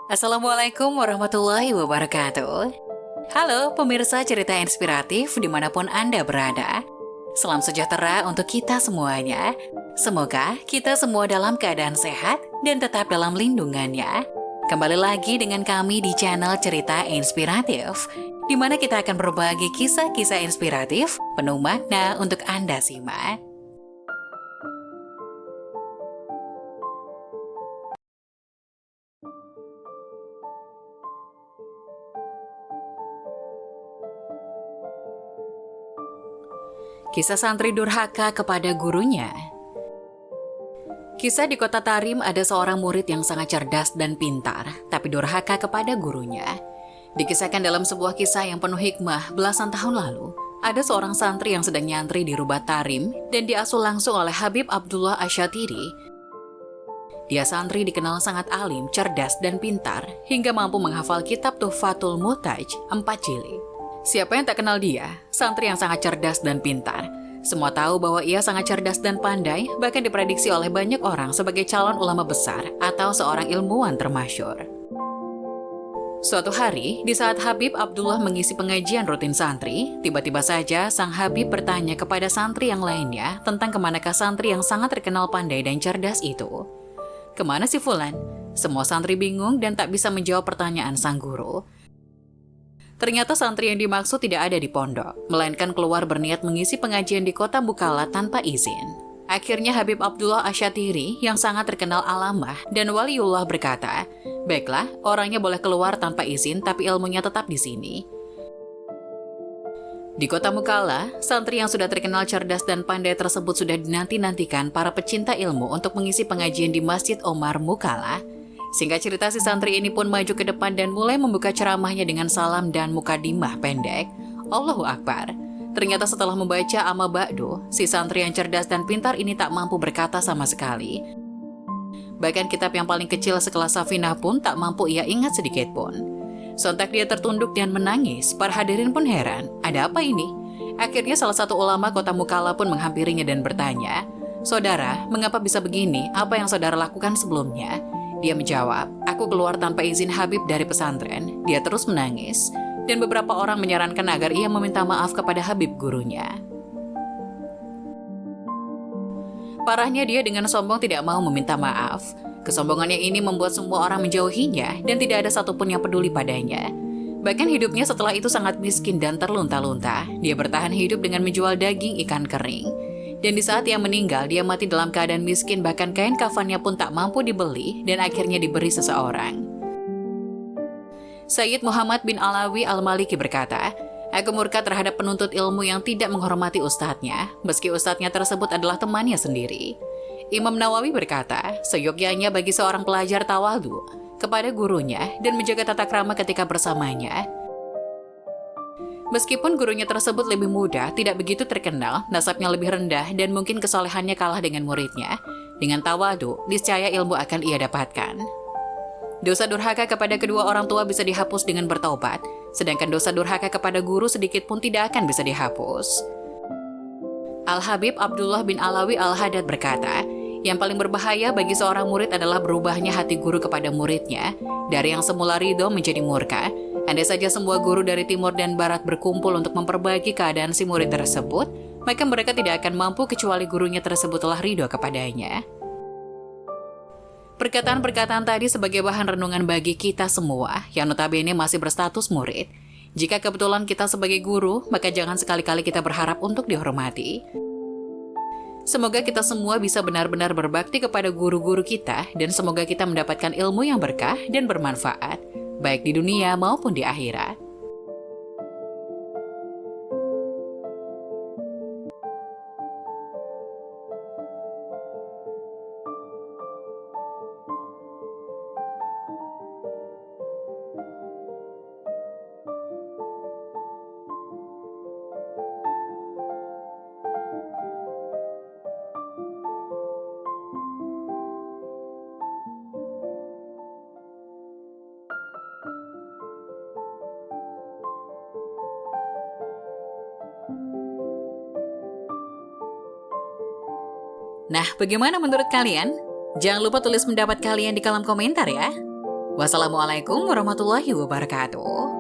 Assalamualaikum warahmatullahi wabarakatuh. Halo pemirsa cerita inspiratif dimanapun Anda berada. Salam sejahtera untuk kita semuanya. Semoga kita semua dalam keadaan sehat dan tetap dalam lindungannya. Kembali lagi dengan kami di channel Cerita Inspiratif, di mana kita akan berbagi kisah-kisah inspiratif penuh makna untuk Anda simak. Kisah santri durhaka kepada gurunya. Kisah di kota Tarim ada seorang murid yang sangat cerdas dan pintar, tapi durhaka kepada gurunya. Dikisahkan dalam sebuah kisah yang penuh hikmah belasan tahun lalu, ada seorang santri yang sedang nyantri di Rubat Tarim dan diasuh langsung oleh Habib Abdullah Asyatiri. Dia santri dikenal sangat alim, cerdas, dan pintar, hingga mampu menghafal kitab Tuhfatul Muhtaj 4 jilid. Siapa yang tak kenal dia? Santri yang sangat cerdas dan pintar. Semua tahu bahwa ia sangat cerdas dan pandai, bahkan diprediksi oleh banyak orang sebagai calon ulama besar atau seorang ilmuwan termasyur. Suatu hari, di saat Habib Abdullah mengisi pengajian rutin santri, tiba-tiba saja sang Habib bertanya kepada santri yang lainnya tentang kemanakah santri yang sangat terkenal pandai dan cerdas itu. Kemana si Fulan? Semua santri bingung dan tak bisa menjawab pertanyaan sang guru. Ternyata santri yang dimaksud tidak ada di pondok, melainkan keluar berniat mengisi pengajian di kota Bukala tanpa izin. Akhirnya Habib Abdullah Asyatiri yang sangat terkenal alamah dan waliullah berkata, "Baiklah, orangnya boleh keluar tanpa izin tapi ilmunya tetap di sini." Di kota Bukala, santri yang sudah terkenal cerdas dan pandai tersebut sudah dinanti-nantikan para pecinta ilmu untuk mengisi pengajian di Masjid Omar Mukalla. Singkat cerita, si santri ini pun maju ke depan dan mulai membuka ceramahnya dengan salam dan mukadimah pendek. Allahu Akbar. Ternyata setelah membaca amma ba'du, si santri yang cerdas dan pintar ini tak mampu berkata sama sekali. Bahkan kitab yang paling kecil sekelas Safinah pun tak mampu ia ingat sedikit pun. Sontak dia tertunduk dan menangis. Para hadirin pun heran, ada apa ini? Akhirnya salah satu ulama kota Mukalla pun menghampirinya dan bertanya, "Saudara, mengapa bisa begini? Apa yang saudara lakukan sebelumnya?" Dia menjawab, "Aku keluar tanpa izin Habib dari pesantren." Dia terus menangis, dan beberapa orang menyarankan agar ia meminta maaf kepada Habib gurunya. Parahnya dia dengan sombong tidak mau meminta maaf. Kesombongannya ini membuat semua orang menjauhinya dan tidak ada satupun yang peduli padanya. Bahkan hidupnya setelah itu sangat miskin dan terlunta-lunta. Dia bertahan hidup dengan menjual daging ikan kering. Dan di saat ia meninggal, dia mati dalam keadaan miskin, bahkan kain kafannya pun tak mampu dibeli dan akhirnya diberi seseorang. Sayyid Muhammad bin Alawi Al-Maliki berkata, "Aku murka terhadap penuntut ilmu yang tidak menghormati ustadznya, meski ustadznya tersebut adalah temannya sendiri." Imam Nawawi berkata, seyogyanya bagi seorang pelajar tawadu kepada gurunya dan menjaga tata krama ketika bersamanya. Meskipun gurunya tersebut lebih muda, tidak begitu terkenal, nasabnya lebih rendah, dan mungkin kesolehannya kalah dengan muridnya, dengan tawadu, niscaya ilmu akan ia dapatkan. Dosa durhaka kepada kedua orang tua bisa dihapus dengan bertaubat, sedangkan dosa durhaka kepada guru sedikit pun tidak akan bisa dihapus. Al-Habib Abdullah bin Alawi Al-Haddad berkata, yang paling berbahaya bagi seorang murid adalah berubahnya hati guru kepada muridnya, dari yang semula ridho menjadi murka. Andai saja semua guru dari timur dan barat berkumpul untuk memperbaiki keadaan si murid tersebut, maka mereka tidak akan mampu kecuali gurunya tersebut telah ridho kepadanya. Perkataan-perkataan tadi sebagai bahan renungan bagi kita semua yang notabene masih berstatus murid. Jika kebetulan kita sebagai guru, maka jangan sekali-kali kita berharap untuk dihormati. Semoga kita semua bisa benar-benar berbakti kepada guru-guru kita dan semoga kita mendapatkan ilmu yang berkah dan bermanfaat, baik di dunia maupun di akhirat. Nah, bagaimana menurut kalian? Jangan lupa tulis pendapat kalian di kolom komentar ya. Wassalamualaikum warahmatullahi wabarakatuh.